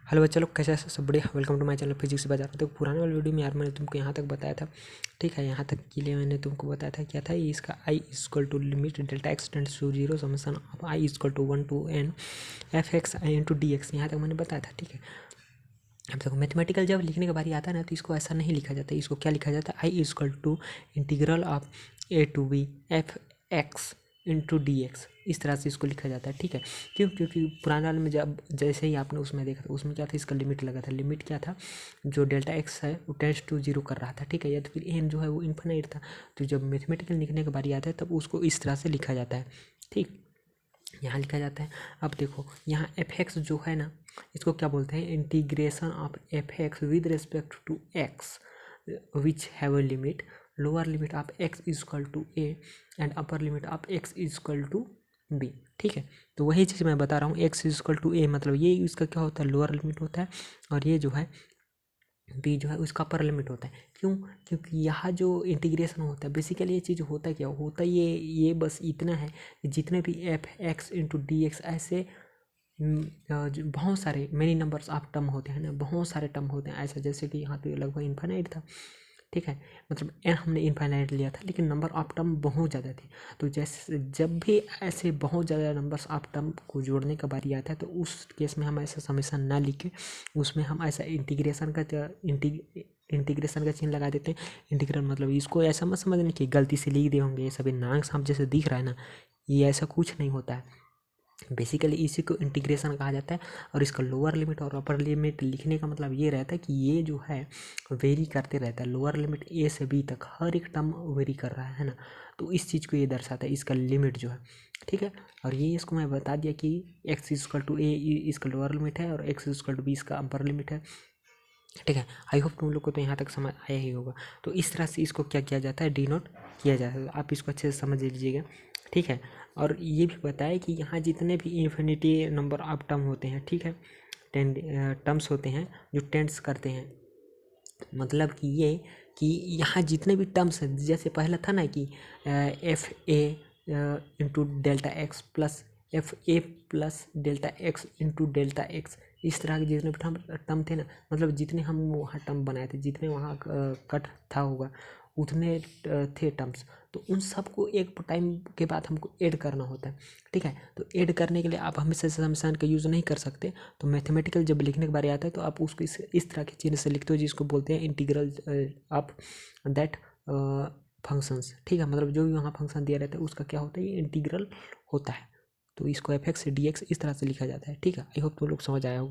Hello बच्चा लोग, कैसे हैं? सब बढ़िया। Welcome to my channel physics Bazaar. तो पुराने वाले वीडियो में यार मैंने तुमको यहाँ तक बताया था, ठीक है। यहाँ तक के लिए मैंने तुमको बताया था क्या था, ये इसका I equal to limit delta X tends to zero summation of I equal to 1 to n F X I into D X. यहाँ तक मैंने बताया था, ठीक है। अब देखो, मैथमेटिकल जब लिखने का बारी आता है ना, तो इसको ऐसा नहीं लिखा जाता है। इसको क्या लिखा जाता है? I equal to integral of A to B F X into D X. इस तरह से इसको लिखा जाता है, ठीक है। क्यों? क्योंकि पुराने वाले में जब जैसे ही आपने उसमें देखा था, उसमें क्या था, इसका लिमिट लगा था। लिमिट क्या था? जो डेल्टा एक्स है वो टेंड्स टू जीरो कर रहा था, ठीक है। या तो फिर एन जो है वो इन्फिनिट था। तो जब मैथमेटिकल लिखने का बारी आता है तब उसको इस तरह से लिखा जाता है, ठीक। यहाँ लिखा जाता है। अब देखो, यहाँ एफ एक्स जो है ना, इसको क्या बोलते हैं? Integration of F X with respect to X which have a limit, lower limit of X equal to A and upper limit of X equal to B, ठीक है। तो वही चीज़ मैं बता रहा हूँ, एक्स इक्वल टू ए मतलब ये इसका क्या होता है? लोअर लिमिट होता है। और ये जो है बी जो है उसका अपर लिमिट होता है। क्यों? क्योंकि यहाँ जो इंटीग्रेशन होता है, बेसिकली ये चीज़ होता क्या होता है, ये बस इतना है कि जितने भी F X into D x ऐसे बहुत सारे मेनी नंबर्स ऑफ टर्म होते हैं ना, बहुत सारे टर्म होते हैं ऐसा। जैसे कि यहाँ पे लगभग इन्फाइनाइट था, ठीक है। मतलब एन हमने इन्फाइनाइट लिया था, लेकिन नंबर ऑफ टर्म बहुत ज़्यादा थे। तो जैसे जब भी ऐसे बहुत ज़्यादा नंबर्स ऑफ टर्म को जोड़ने का बारी आता है, तो उस केस में हम ऐसा समेशन ना लिखे, उसमें हम ऐसा इंटीग्रेशन का चिन्ह लगा देते हैं। इंटीग्रल मतलब इसको ऐसा मत समझने कि गलती से लिख दे होंगे, ये सभी नाक सांप जैसे दिख रहा है ना, ये ऐसा कुछ नहीं होता है। बेसिकली इसी को इंटीग्रेशन कहा जाता है। और इसका लोअर लिमिट और अपर लिमिट लिखने का मतलब ये रहता है कि ये जो है वेरी करते रहता है। लोअर लिमिट ए से बी तक हर एक टर्म वेरी कर रहा है ना, तो इस चीज़ को ये दर्शाता है, इसका लिमिट जो है, ठीक है। और ये इसको मैं बता दिया कि एक्स इक्वल टू ए इसका लोअर लिमिट है और एक्स इक्वल टू बी इसका अपर लिमिट है, ठीक है। आई होप तुम लोग को तो यहाँ तक समझ आया ही होगा। तो इस तरह से इसको क्या किया जाता है? डिनोट किया जाता है। आप इसको अच्छे से समझ लीजिएगा, ठीक है। और ये भी बताया कि यहाँ जितने भी इन्फिनिटी नंबर ऑफ टर्म होते हैं, ठीक है, टर्म्स होते हैं जो टेंड्स करते हैं, मतलब कि ये कि यहाँ जितने भी टर्म्स हैं, जैसे पहला था ना कि F A into delta x plus F A plus delta x into delta x, इस तरह के जितने भी टर्म थे ना, मतलब जितने हम वहाँ टर्म बनाए थे, जितने वहाँ कट था होगा, उतने थे टर्म्स। तो उन सबको एक टाइम के बाद हमको ऐड करना होता है, ठीक है। तो ऐड करने के लिए आप हमेशा समेशन का यूज़ नहीं कर सकते। तो मैथमेटिकल जब लिखने के बारे आता है तो आप उसको इस तरह के चिन्ह से लिखते हो, जिसको बोलते हैं इंटीग्रल ऑफ दैट फंक्शंस, ठीक है। मतलब जो भी वहाँ फंक्शन दिया रहता है उसका क्या होता है? ये इंटीग्रल होता है। तो इसको एफ एक्स डी एक्स इस तरह से लिखा जाता है, ठीक है। आई होप तुम लोग समझ आया होगा।